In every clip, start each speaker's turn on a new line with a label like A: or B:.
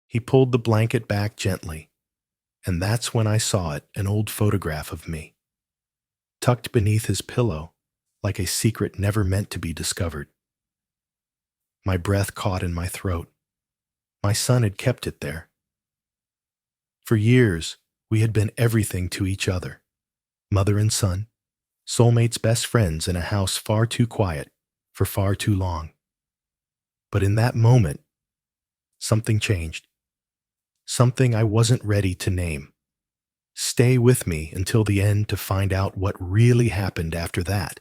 A: He pulled the blanket back gently, and that's when I saw it, an old photograph of me, tucked beneath his pillow like a secret never meant to be discovered. My breath caught in my throat. My son had kept it there. For years, we had been everything to each other, mother and son, soulmates, best friends in a house far too quiet for far too long. But in that moment, something changed. Something I wasn't ready to name. Stay with me until the end to find out what really happened after that.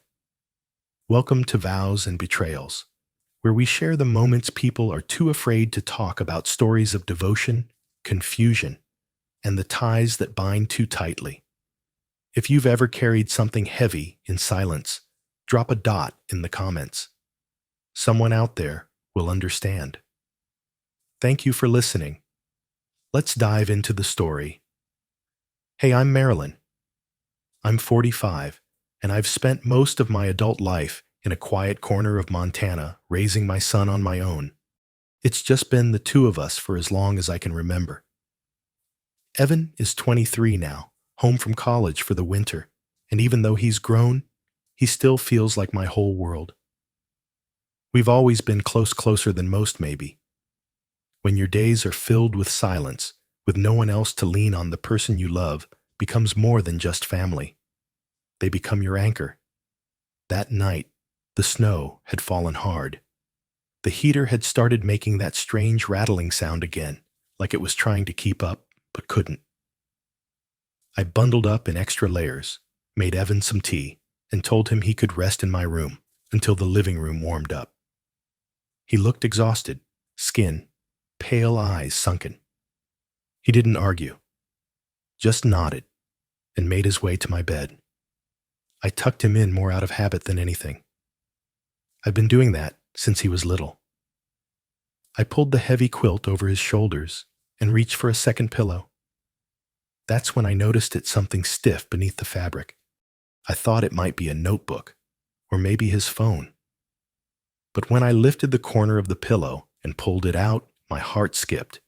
A: Welcome to Vows and Betrayals, where we share the moments people are too afraid to talk about, stories of devotion, confusion, and the ties that bind too tightly. If you've ever carried something heavy in silence, drop a dot in the comments. Someone out there will understand. Thank you for listening. Let's dive into the story. Hey, I'm Marilyn. I'm 45, and I've spent most of my adult life in a quiet corner of Montana raising my son on my own. It's just been the two of us for as long as I can remember. Evan is 23 now, home from college for the winter, and even though he's grown, he still feels like my whole world. We've always been closer than most maybe. When your days are filled with silence, with no one else to lean on, the person you love becomes more than just family. They become your anchor. That night, the snow had fallen hard. The heater had started making that strange rattling sound again, like it was trying to keep up, but couldn't. I bundled up in extra layers, made Evan some tea, and told him he could rest in my room until the living room warmed up. He looked exhausted, skin, pale eyes sunken. He didn't argue, just nodded and made his way to my bed. I tucked him in more out of habit than anything. I've been doing that since he was little. I pulled the heavy quilt over his shoulders and reached for a second pillow. That's when I noticed it something stiff beneath the fabric. I thought it might be a notebook, or maybe his phone. But when I lifted the corner of the pillow and pulled it out, my heart skipped.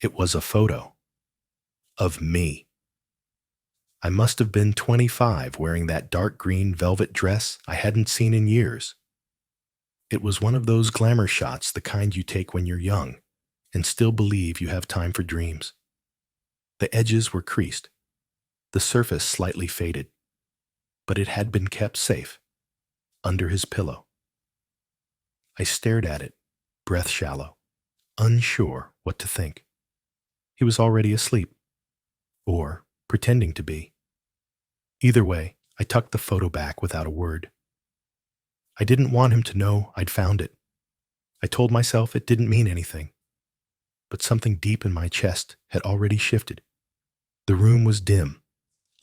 A: It was a photo of me. I must have been 25, wearing that dark green velvet dress I hadn't seen in years. It was one of those glamour shots, the kind you take when you're young and still believe you have time for dreams. The edges were creased, the surface slightly faded, but it had been kept safe, under his pillow. I stared at it, breath shallow, unsure what to think. He was already asleep, or pretending to be. Either way, I tucked the photo back without a word. I didn't want him to know I'd found it. I told myself it didn't mean anything. But something deep in my chest had already shifted. The room was dim,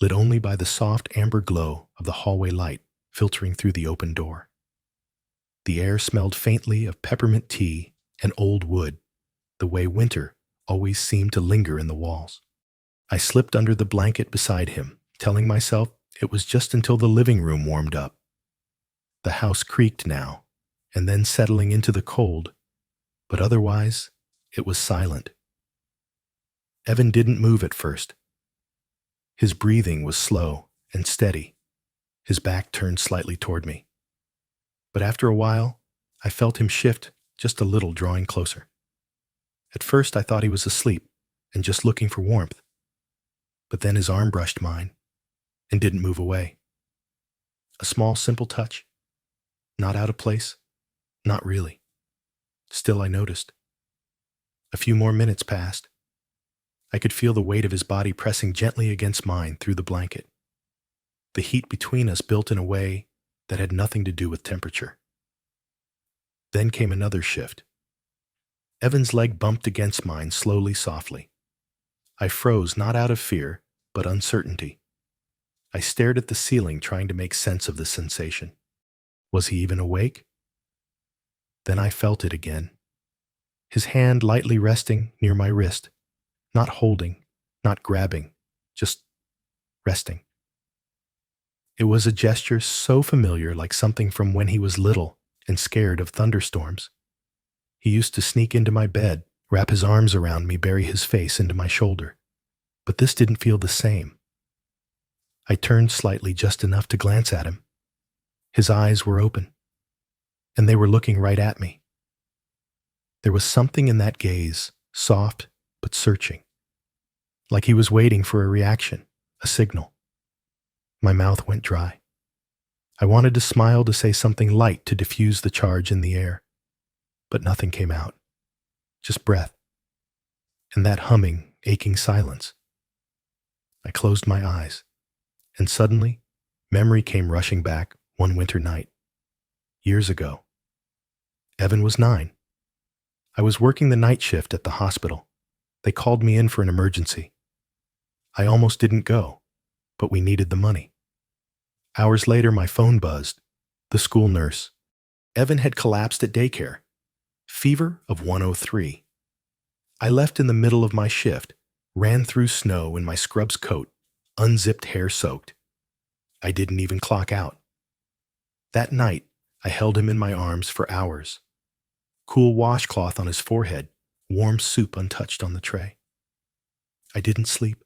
A: lit only by the soft amber glow of the hallway light filtering through the open door. The air smelled faintly of peppermint tea and old wood, the way winter always seemed to linger in the walls. I slipped under the blanket beside him, telling myself it was just until the living room warmed up. The house creaked now, and then settling into the cold, but otherwise, it was silent. Evan didn't move at first. His breathing was slow and steady, his back turned slightly toward me. But after a while, I felt him shift just a little, drawing closer. At first, I thought he was asleep and just looking for warmth. But then his arm brushed mine and didn't move away. A small, simple touch. Not out of place. Not really. Still, I noticed. A few more minutes passed. I could feel the weight of his body pressing gently against mine through the blanket. The heat between us built in a way that had nothing to do with temperature. Then came another shift. Evan's leg bumped against mine slowly, softly. I froze, not out of fear, but uncertainty. I stared at the ceiling, trying to make sense of the sensation. Was he even awake? Then I felt it again. His hand lightly resting near my wrist, not holding, not grabbing, just resting. It was a gesture so familiar, like something from when he was little and scared of thunderstorms. He used to sneak into my bed wrap his arms around me, bury his face into my shoulder. But this didn't feel the same. I turned slightly, just enough to glance at him. His eyes were open, and they were looking right at me. There was something in that gaze, soft but searching, like he was waiting for a reaction, a signal. My mouth went dry. I wanted to smile, to say something light to diffuse the charge in the air, but nothing came out, just breath, and that humming, aching silence. I closed my eyes, and suddenly, memory came rushing back. One winter night, years ago. Evan was 9. I was working the night shift at the hospital. They called me in for an emergency. I almost didn't go, but we needed the money. Hours later, my phone buzzed. The school nurse. Evan had collapsed at daycare. Fever of 103. I left in the middle of my shift, ran through snow in my scrubs coat, unzipped, hair soaked. I didn't even clock out. That night, I held him in my arms for hours. Cool washcloth on his forehead, warm soup untouched on the tray. I didn't sleep.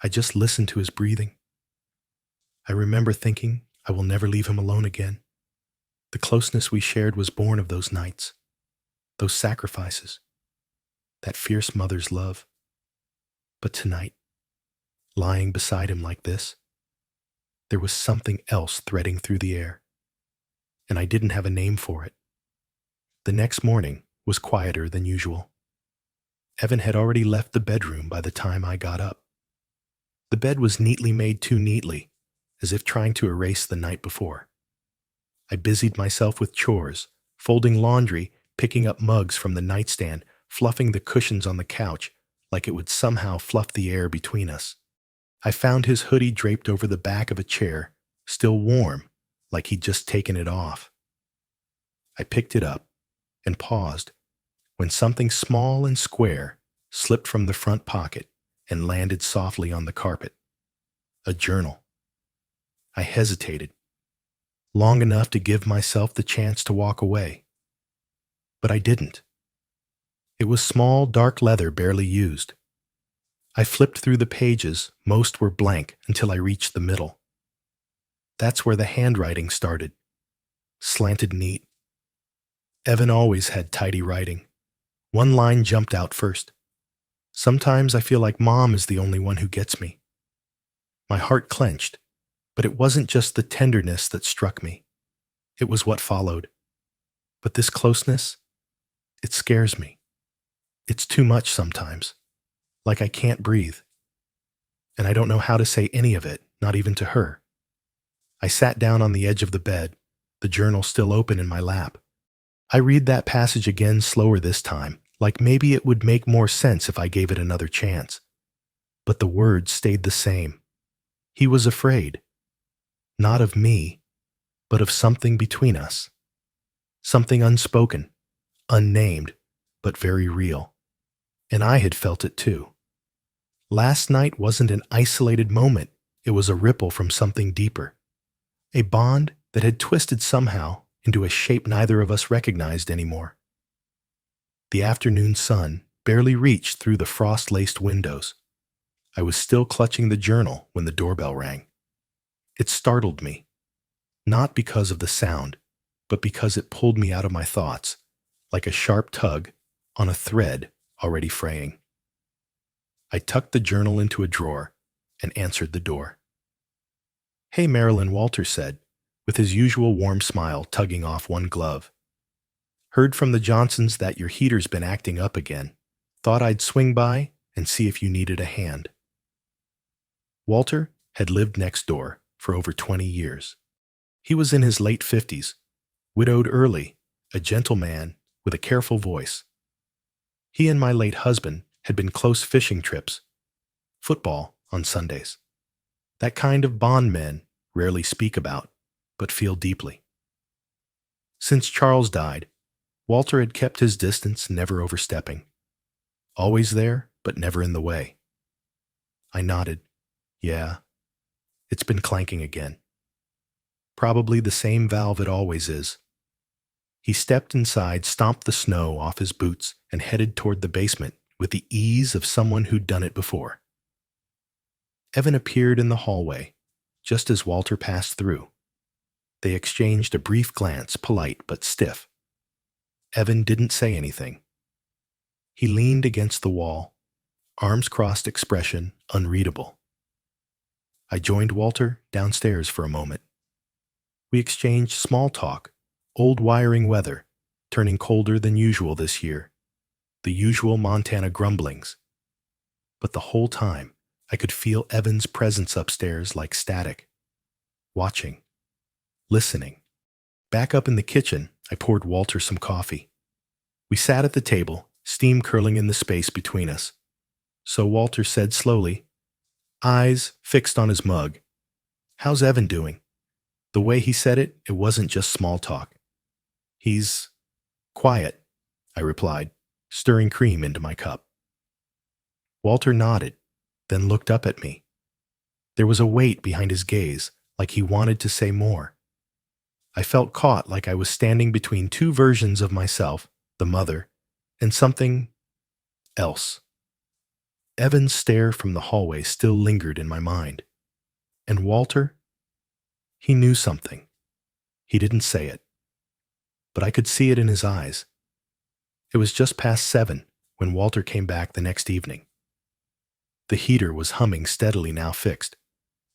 A: I just listened to his breathing. I remember thinking, I will never leave him alone again. The closeness we shared was born of those nights, those sacrifices, that fierce mother's love. But tonight, lying beside him like this, there was something else threading through the air, and I didn't have a name for it. The next morning was quieter than usual. Evan had already left the bedroom by the time I got up. The bed was neatly made, too neatly, as if trying to erase the night before. I busied myself with chores, folding laundry, picking up mugs from the nightstand, fluffing the cushions on the couch, like it would somehow fluff the air between us. I found his hoodie draped over the back of a chair, still warm, like he'd just taken it off. I picked it up and paused when something small and square slipped from the front pocket and landed softly on the carpet. A journal. I hesitated, long enough to give myself the chance to walk away. But I didn't. It was small, dark leather, barely used. I flipped through the pages. Most were blank until I reached the middle. That's where the handwriting started, slanted neat. Evan always had tidy writing. One line jumped out first. Sometimes I feel like Mom is the only one who gets me. My heart clenched, but it wasn't just the tenderness that struck me. It was what followed. But this closeness, it scares me. It's too much sometimes. Like I can't breathe. And I don't know how to say any of it, not even to her. I sat down on the edge of the bed, the journal still open in my lap. I read that passage again, slower this time, like maybe it would make more sense if I gave it another chance. But the words stayed the same. He was afraid. Not of me, but of something between us. Something unspoken, unnamed, but very real. And I had felt it too. Last night wasn't an isolated moment. It was a ripple from something deeper. A bond that had twisted somehow into a shape neither of us recognized anymore. The afternoon sun barely reached through the frost-laced windows. I was still clutching the journal when the doorbell rang. It startled me, not because of the sound, but because it pulled me out of my thoughts, like a sharp tug on a thread already fraying. I tucked the journal into a drawer and answered the door. "Hey, Marilyn," Walter said, with his usual warm smile tugging off one glove. "Heard from the Johnsons that your heater's been acting up again. Thought I'd swing by and see if you needed a hand." Walter had lived next door for over 20 years. He was in his late 50s, widowed early, a gentle man with a careful voice. He and my late husband had been close fishing trips, football on Sundays. That kind of bond men rarely speak about, but feel deeply. Since Charles died, Walter had kept his distance, never overstepping. Always there, but never in the way. I nodded. Yeah, it's been clanking again. Probably the same valve it always is. He stepped inside, stomped the snow off his boots, and headed toward the basement with the ease of someone who'd done it before. Evan appeared in the hallway, just as Walter passed through. They exchanged a brief glance, polite but stiff. Evan didn't say anything. He leaned against the wall, arms crossed, expression unreadable. I joined Walter downstairs for a moment. We exchanged small talk, old wiring weather, turning colder than usual this year, the usual Montana grumblings. But the whole time, I could feel Evan's presence upstairs like static, watching, listening. Back up in the kitchen, I poured Walter some coffee. We sat at the table, steam curling in the space between us. So Walter said slowly, eyes fixed on his mug, "How's Evan doing?" The way he said it, it wasn't just small talk. "He's quiet," I replied, stirring cream into my cup. Walter nodded, then looked up at me. There was a weight behind his gaze, like he wanted to say more. I felt caught, like I was standing between two versions of myself, the mother, and something else. Evan's stare from the hallway still lingered in my mind. And Walter? He knew something. He didn't say it. But I could see it in his eyes. It was just past 7 when Walter came back the next evening. The heater was humming steadily, now fixed,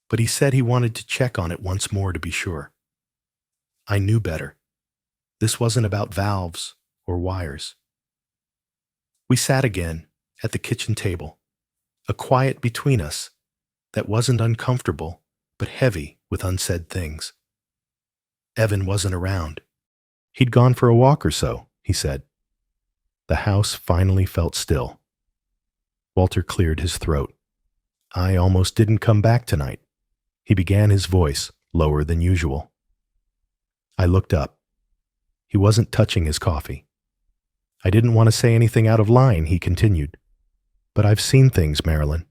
A: but he said he wanted to check on it once more to be sure. I knew better. This wasn't about valves or wires. We sat again at the kitchen table, a quiet between us that wasn't uncomfortable but heavy with unsaid things. Evan wasn't around. He'd gone for a walk or so, he said. The house finally felt still. Walter cleared his throat. "I almost didn't come back tonight," he began, his voice lower than usual. I looked up. He wasn't touching his coffee. "I didn't want to say anything out of line," he continued. "But I've seen things, Marilyn.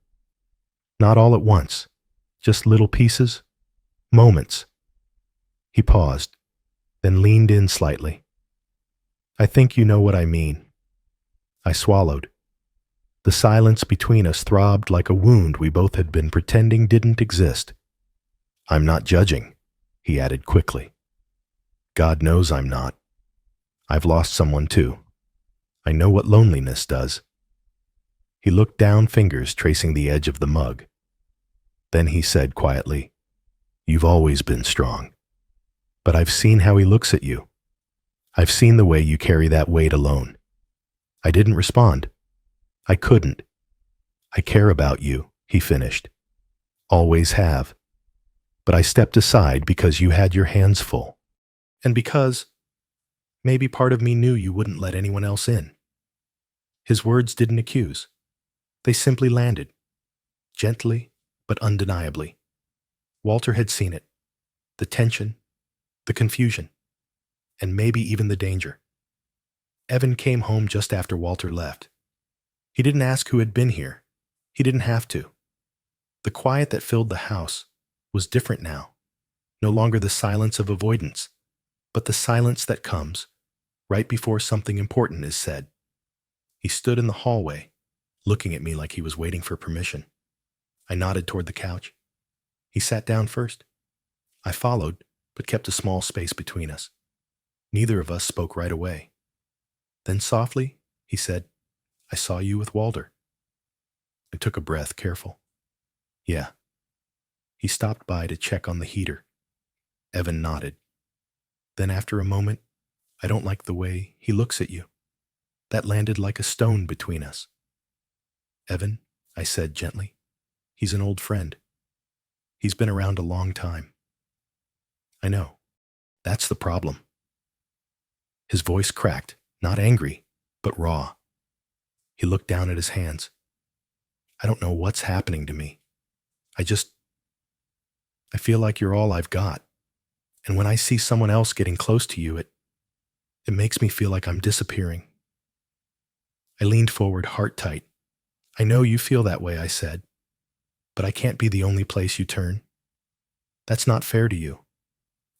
A: Not all at once, just little pieces, moments." He paused, then leaned in slightly. "I think you know what I mean." I swallowed. The silence between us throbbed like a wound we both had been pretending didn't exist. "I'm not judging," he added quickly. "God knows I'm not. I've lost someone too. I know what loneliness does." He looked down, fingers tracing the edge of the mug. Then he said quietly, "You've always been strong. But I've seen how he looks at you. I've seen the way you carry that weight alone." I didn't respond. I couldn't. "I care about you," he finished. "Always have. But I stepped aside because you had your hands full. And because maybe part of me knew you wouldn't let anyone else in." His words didn't accuse. They simply landed, gently but undeniably. Walter had seen it, the tension, the confusion, and maybe even the danger. Evan came home just after Walter left. He didn't ask who had been here. He didn't have to. The quiet that filled the house was different now, no longer the silence of avoidance, but the silence that comes right before something important is said. He stood in the hallway, looking at me like he was waiting for permission. I nodded toward the couch. He sat down first. I followed, but kept a small space between us. Neither of us spoke right away. Then softly, he said, "I saw you with Walter." I took a breath, careful. "Yeah." He stopped by to check on the heater. Evan nodded. Then after a moment, "I don't like the way he looks at you." That landed like a stone between us. "Evan," I said gently, "he's an old friend. He's been around a long time." "I know. That's the problem." His voice cracked, not angry, but raw. He looked down at his hands. "I don't know what's happening to me. I feel like you're all I've got. And when I see someone else getting close to you, it makes me feel like I'm disappearing." I leaned forward, heart tight. "I know you feel that way," I said. "But I can't be the only place you turn. That's not fair to you.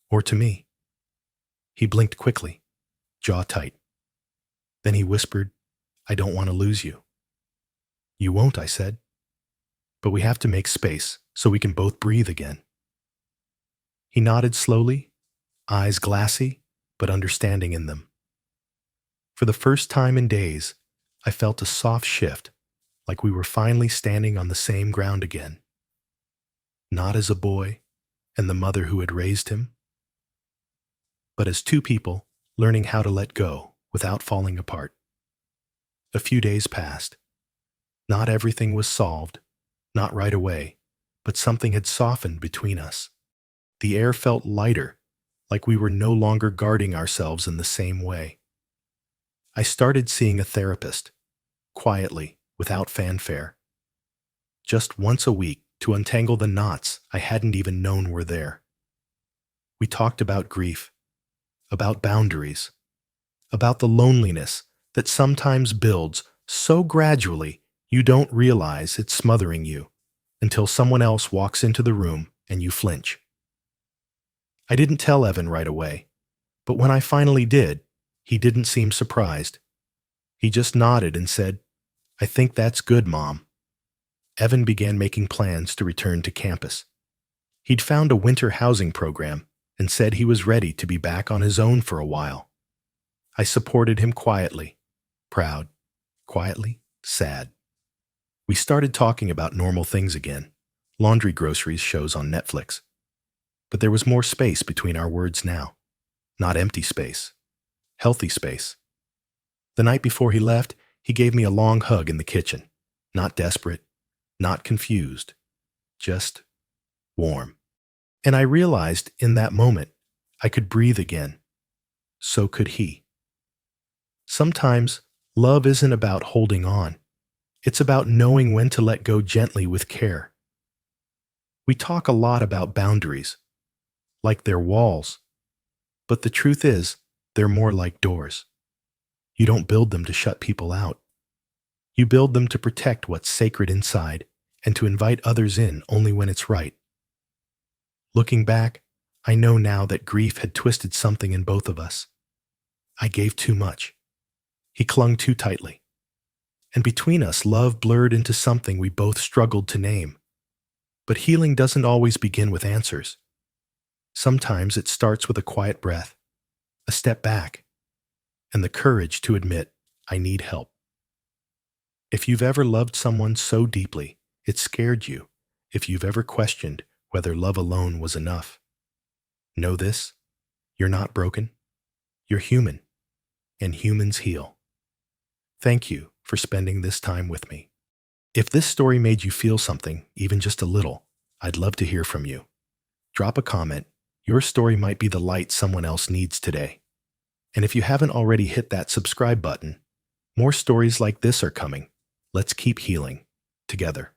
A: Or to me." He blinked quickly. jaw tight. Then he whispered, "I don't want to lose you." "You won't," I said. "But we have to make space so we can both breathe again." He nodded slowly, eyes glassy, but understanding in them. For the first time in days, I felt a soft shift, like we were finally standing on the same ground again. Not as a boy and the mother who had raised him, but as two people learning how to let go without falling apart. A few days passed. Not everything was solved, not right away, but something had softened between us. The air felt lighter, like we were no longer guarding ourselves in the same way. I started seeing a therapist, quietly, without fanfare. Just once a week to untangle the knots I hadn't even known were there. We talked about grief, about boundaries, about the loneliness that sometimes builds so gradually you don't realize it's smothering you until someone else walks into the room and you flinch. I didn't tell Evan right away, but when I finally did, he didn't seem surprised. He just nodded and said, "I think that's good, Mom." Evan began making plans to return to campus. He'd found a winter housing program and said he was ready to be back on his own for a while. I supported him quietly, proud, quietly sad. We started talking about normal things again, laundry groceries shows on Netflix. But there was more space between our words now. Not empty space. Healthy space. The night before he left, he gave me a long hug in the kitchen. Not desperate, not confused, just warm. And I realized in that moment I could breathe again. So could he. Sometimes love isn't about holding on. It's about knowing when to let go gently with care. We talk a lot about boundaries, like they're walls. But the truth is, they're more like doors. You don't build them to shut people out. You build them to protect what's sacred inside and to invite others in only when it's right. Looking back, I know now that grief had twisted something in both of us. I gave too much. He clung too tightly. And between us, love blurred into something we both struggled to name. But healing doesn't always begin with answers. Sometimes it starts with a quiet breath, a step back, and the courage to admit, I need help. If you've ever loved someone so deeply, it scared you, if you've ever questioned whether love alone was enough, know this, you're not broken, you're human, and humans heal. Thank you for spending this time with me. If this story made you feel something, even just a little, I'd love to hear from you. Drop a comment. Your story might be the light someone else needs today. And if you haven't already hit that subscribe button, more stories like this are coming. Let's keep healing together.